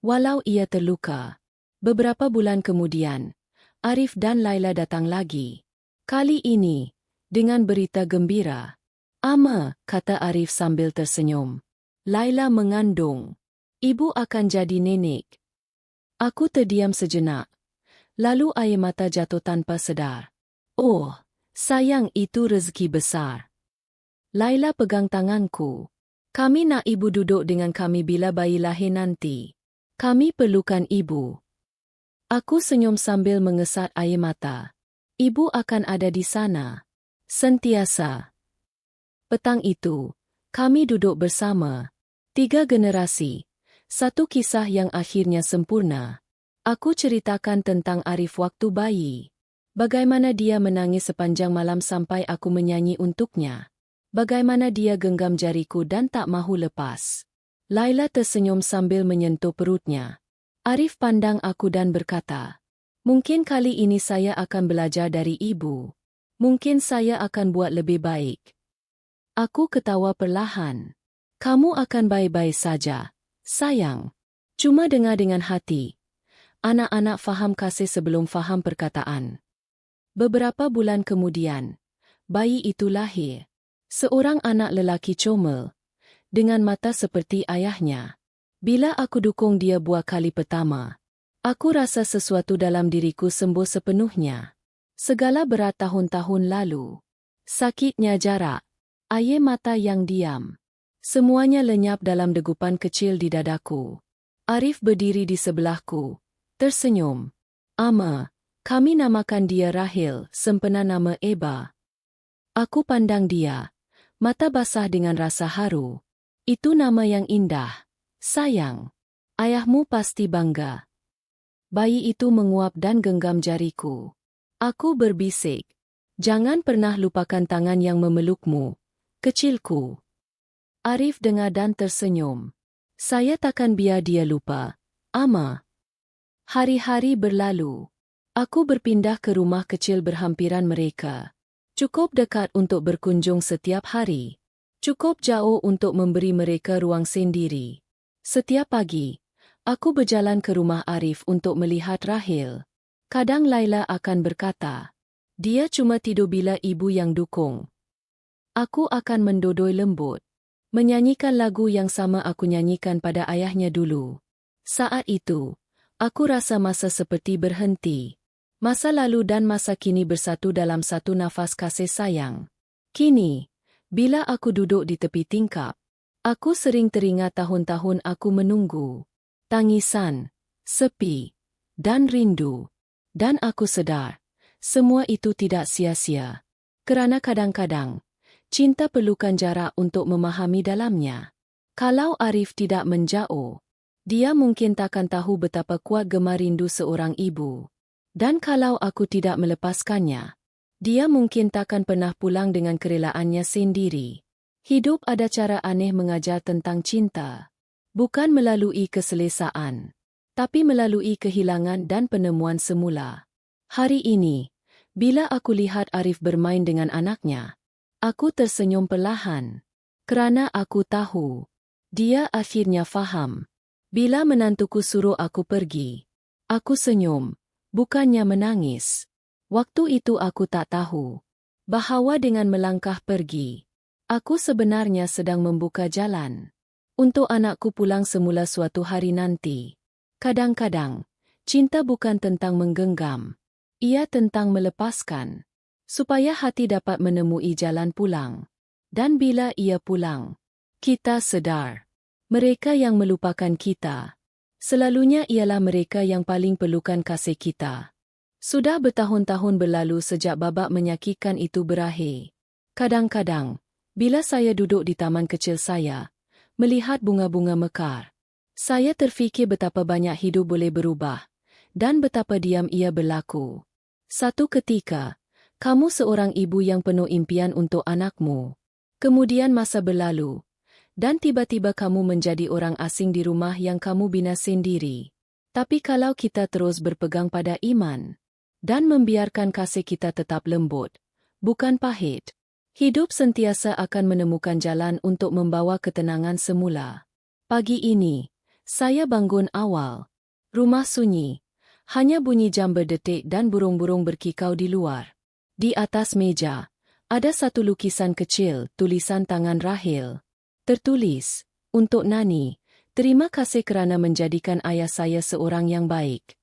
Walau ia terluka. Beberapa bulan kemudian, Arif dan Laila datang lagi. Kali ini, dengan berita gembira. "Ama," kata Arif sambil tersenyum. "Laila mengandung. Ibu akan jadi nenek." Aku terdiam sejenak. Lalu air mata jatuh tanpa sedar. Oh, sayang, itu rezeki besar. Laila pegang tanganku. Kami nak ibu duduk dengan kami bila bayi lahir nanti. Kami perlukan ibu. Aku senyum sambil mengesat air mata. Ibu akan ada di sana. Sentiasa. Petang itu, kami duduk bersama. 3 generasi. Satu kisah yang akhirnya sempurna. Aku ceritakan tentang Arif waktu bayi. Bagaimana dia menangis sepanjang malam sampai aku menyanyi untuknya. Bagaimana dia genggam jariku dan tak mahu lepas. Laila tersenyum sambil menyentuh perutnya. Arif pandang aku dan berkata, "Mungkin kali ini saya akan belajar dari ibu. Mungkin saya akan buat lebih baik." Aku ketawa perlahan. "Kamu akan baik-baik saja, sayang. Cuma dengar dengan hati. Anak-anak faham kasih sebelum faham perkataan." Beberapa bulan kemudian, bayi itu lahir. Seorang anak lelaki comel, dengan mata seperti ayahnya. Bila aku dukung dia buah kali pertama, aku rasa sesuatu dalam diriku sembuh sepenuhnya. Segala berat tahun-tahun lalu. Sakitnya jarak. Air mata yang diam. Semuanya lenyap dalam degupan kecil di dadaku. Arif berdiri di sebelahku, tersenyum. "Ama, kami namakan dia Rahil, sempena nama Eba." Aku pandang dia, mata basah dengan rasa haru. "Itu nama yang indah, sayang. Ayahmu pasti bangga." Bayi itu menguap dan genggam jariku. Aku berbisik, "Jangan pernah lupakan tangan yang memelukmu, kecilku." Arif dengar dan tersenyum. "Saya takkan biar dia lupa, Ama." Hari-hari berlalu. Aku berpindah ke rumah kecil berhampiran mereka. Cukup dekat untuk berkunjung setiap hari. Cukup jauh untuk memberi mereka ruang sendiri. Setiap pagi, aku berjalan ke rumah Arif untuk melihat Rahil. Kadang Laila akan berkata, "Dia cuma tidur bila ibu yang dukung." Aku akan mendodoi lembut, menyanyikan lagu yang sama aku nyanyikan pada ayahnya dulu. Saat itu, aku rasa masa seperti berhenti. Masa lalu dan masa kini bersatu dalam satu nafas kasih sayang. Kini, bila aku duduk di tepi tingkap, aku sering teringat tahun-tahun aku menunggu. Tangisan, sepi, dan rindu. Dan aku sedar, semua itu tidak sia-sia. Kerana kadang-kadang, cinta perlukan jarak untuk memahami dalamnya. Kalau Arif tidak menjauh, dia mungkin takkan tahu betapa kuat gemar rindu seorang ibu. Dan kalau aku tidak melepaskannya, dia mungkin takkan pernah pulang dengan kerelaannya sendiri. Hidup ada cara aneh mengajar tentang cinta. Bukan melalui keselesaan, tapi melalui kehilangan dan penemuan semula. Hari ini, bila aku lihat Arif bermain dengan anaknya, aku tersenyum perlahan. Kerana aku tahu, dia akhirnya faham. Bila menantuku suruh aku pergi, aku senyum, bukannya menangis. Waktu itu aku tak tahu bahawa dengan melangkah pergi, aku sebenarnya sedang membuka jalan untuk anakku pulang semula suatu hari nanti. Kadang-kadang, cinta bukan tentang menggenggam, ia tentang melepaskan, supaya hati dapat menemui jalan pulang. Dan bila ia pulang, kita sedar, mereka yang melupakan kita, selalunya ialah mereka yang paling perlukan kasih kita. Sudah bertahun-tahun berlalu sejak babak menyakitkan itu berakhir. Kadang-kadang, bila saya duduk di taman kecil saya, melihat bunga-bunga mekar, saya terfikir betapa banyak hidup boleh berubah, dan betapa diam ia berlaku. Satu ketika, kamu seorang ibu yang penuh impian untuk anakmu. Kemudian masa berlalu, dan tiba-tiba kamu menjadi orang asing di rumah yang kamu bina sendiri. Tapi kalau kita terus berpegang pada iman, dan membiarkan kasih kita tetap lembut, bukan pahit, hidup sentiasa akan menemukan jalan untuk membawa ketenangan semula. Pagi ini, saya bangun awal. Rumah sunyi. Hanya bunyi jam berdetik dan burung-burung berkikau di luar. Di atas meja, ada satu lukisan kecil, tulisan tangan Rahil. Tertulis, "Untuk Nani, terima kasih kerana menjadikan ayah saya seorang yang baik."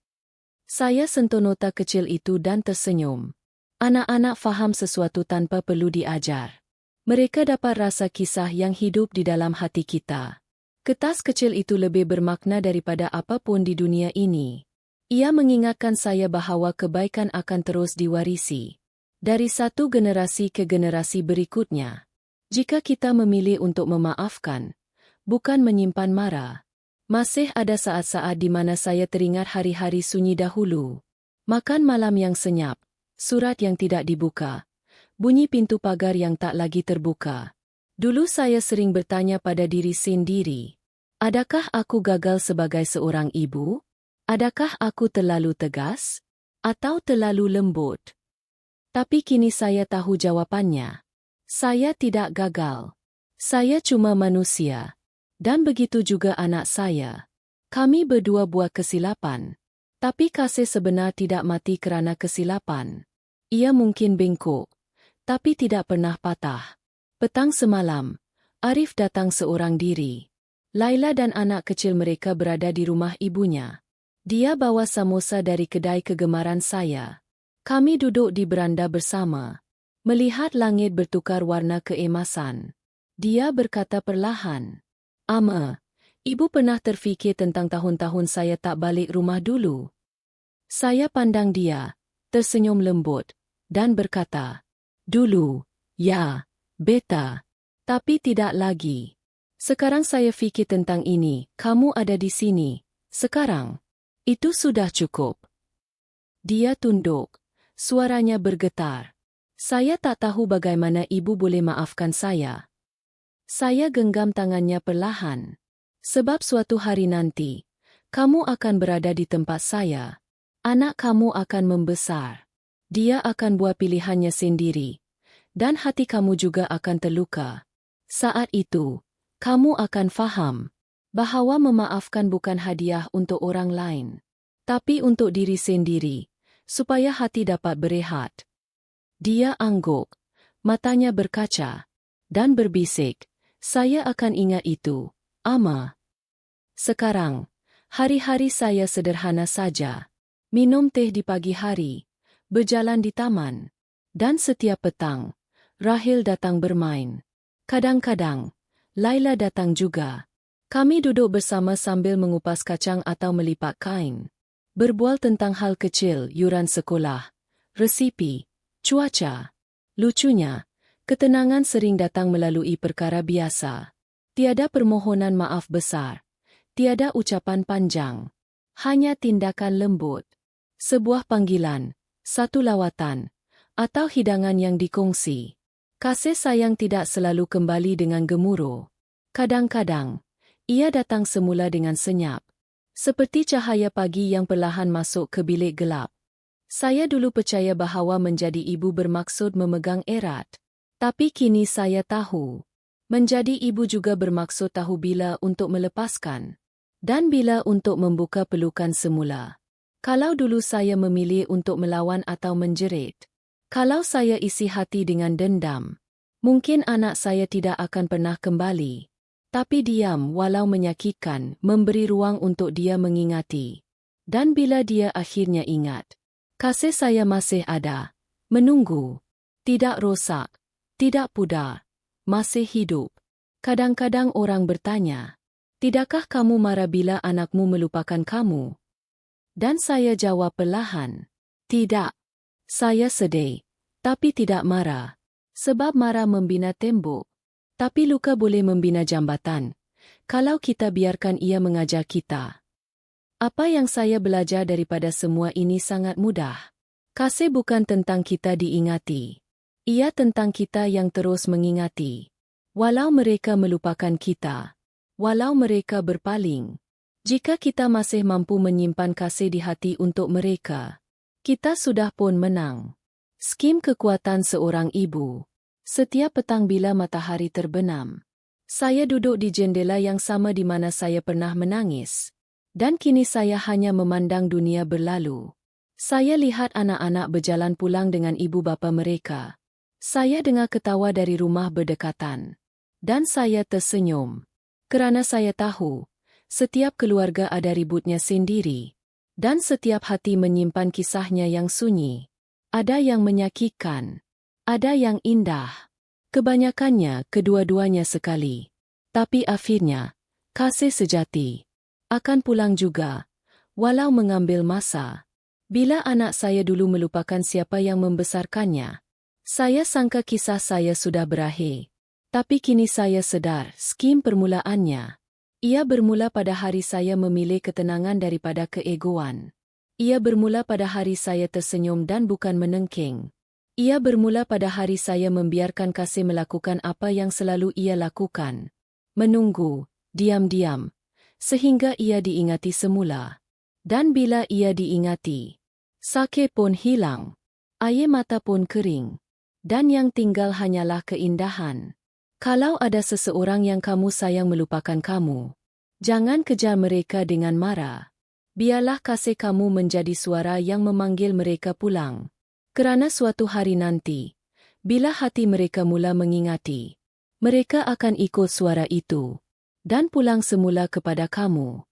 Saya sentuh nota kecil itu dan tersenyum. Anak-anak faham sesuatu tanpa perlu diajar. Mereka dapat rasa kisah yang hidup di dalam hati kita. Kertas kecil itu lebih bermakna daripada apapun di dunia ini. Ia mengingatkan saya bahawa kebaikan akan terus diwarisi dari satu generasi ke generasi berikutnya. Jika kita memilih untuk memaafkan, bukan menyimpan marah. Masih ada saat-saat di mana saya teringat hari-hari sunyi dahulu. Makan malam yang senyap, surat yang tidak dibuka, bunyi pintu pagar yang tak lagi terbuka. Dulu saya sering bertanya pada diri sendiri, adakah aku gagal sebagai seorang ibu? Adakah aku terlalu tegas? Atau terlalu lembut? Tapi kini saya tahu jawapannya. Saya tidak gagal. Saya cuma manusia. Dan begitu juga anak saya. Kami berdua buat kesilapan. Tapi kasih sebenar tidak mati kerana kesilapan. Ia mungkin bengkok, tapi tidak pernah patah. Petang semalam, Arif datang seorang diri. Laila dan anak kecil mereka berada di rumah ibunya. Dia bawa samosa dari kedai kegemaran saya. Kami duduk di beranda bersama, melihat langit bertukar warna keemasan. Dia berkata perlahan, "Ama, ibu pernah terfikir tentang tahun-tahun saya tak balik rumah dulu?" Saya pandang dia, tersenyum lembut, dan berkata, "Dulu, ya, beta. Tapi tidak lagi. Sekarang saya fikir tentang ini, kamu ada di sini. Sekarang, itu sudah cukup." Dia tunduk, suaranya bergetar. Saya tak tahu bagaimana ibu boleh maafkan saya. Saya genggam tangannya perlahan. Sebab suatu hari nanti, kamu akan berada di tempat saya. Anak kamu akan membesar. Dia akan buat pilihannya sendiri. Dan hati kamu juga akan terluka. Saat itu, kamu akan faham bahawa memaafkan bukan hadiah untuk orang lain, tapi untuk diri sendiri, supaya hati dapat berehat. Dia angguk, matanya berkaca, dan berbisik, "Saya akan ingat itu, Ama." Sekarang, hari-hari saya sederhana saja. Minum teh di pagi hari, berjalan di taman, dan setiap petang, Rahil datang bermain. Kadang-kadang, Laila datang juga. Kami duduk bersama sambil mengupas kacang atau melipat kain. Berbual tentang hal kecil, yuran sekolah, resipi, cuaca. Lucunya, ketenangan sering datang melalui perkara biasa. Tiada permohonan maaf besar. Tiada ucapan panjang. Hanya tindakan lembut. Sebuah panggilan, satu lawatan, atau hidangan yang dikongsi. Kasih sayang tidak selalu kembali dengan gemuruh. Kadang-kadang, ia datang semula dengan senyap. Seperti cahaya pagi yang perlahan masuk ke bilik gelap. Saya dulu percaya bahawa menjadi ibu bermaksud memegang erat. Tapi kini saya tahu, menjadi ibu juga bermaksud tahu bila untuk melepaskan, dan bila untuk membuka pelukan semula. Kalau dulu saya memilih untuk melawan atau menjerit, kalau saya isi hati dengan dendam, mungkin anak saya tidak akan pernah kembali. Tapi diam walau menyakitkan, memberi ruang untuk dia mengingati. Dan bila dia akhirnya ingat, kasih saya masih ada, menunggu, tidak rosak, tidak pudar, masih hidup. Kadang-kadang orang bertanya, "Tidakkah kamu marah bila anakmu melupakan kamu?" Dan saya jawab perlahan, "Tidak." Saya sedih, tapi tidak marah. Sebab marah membina tembok. Tapi luka boleh membina jambatan, kalau kita biarkan ia mengajar kita. Apa yang saya belajar daripada semua ini sangat mudah. Kasih bukan tentang kita diingati. Ia tentang kita yang terus mengingati. Walau mereka melupakan kita. Walau mereka berpaling. Jika kita masih mampu menyimpan kasih di hati untuk mereka, kita sudah pun menang. Skim kekuatan seorang ibu. Setiap petang bila matahari terbenam, saya duduk di jendela yang sama di mana saya pernah menangis. Dan kini saya hanya memandang dunia berlalu. Saya lihat anak-anak berjalan pulang dengan ibu bapa mereka. Saya dengar ketawa dari rumah berdekatan. Dan saya tersenyum. Kerana saya tahu, setiap keluarga ada ributnya sendiri. Dan setiap hati menyimpan kisahnya yang sunyi. Ada yang menyakitkan, ada yang indah. Kebanyakannya kedua-duanya sekali. Tapi akhirnya, kasih sejati akan pulang juga, walau mengambil masa. Bila anak saya dulu melupakan siapa yang membesarkannya, saya sangka kisah saya sudah berakhir. Tapi kini saya sadar, skim permulaannya. Ia bermula pada hari saya memilih ketenangan daripada keegoan. Ia bermula pada hari saya tersenyum dan bukan menengking. Ia bermula pada hari saya membiarkan kasih melakukan apa yang selalu ia lakukan. Menunggu, diam-diam, sehingga ia diingati semula. Dan bila ia diingati, sakit pun hilang, air mata pun kering, dan yang tinggal hanyalah keindahan. Kalau ada seseorang yang kamu sayang melupakan kamu, jangan kejar mereka dengan marah. Biarlah kasih kamu menjadi suara yang memanggil mereka pulang. Kerana suatu hari nanti, bila hati mereka mula mengingati, mereka akan ikut suara itu dan pulang semula kepada kamu.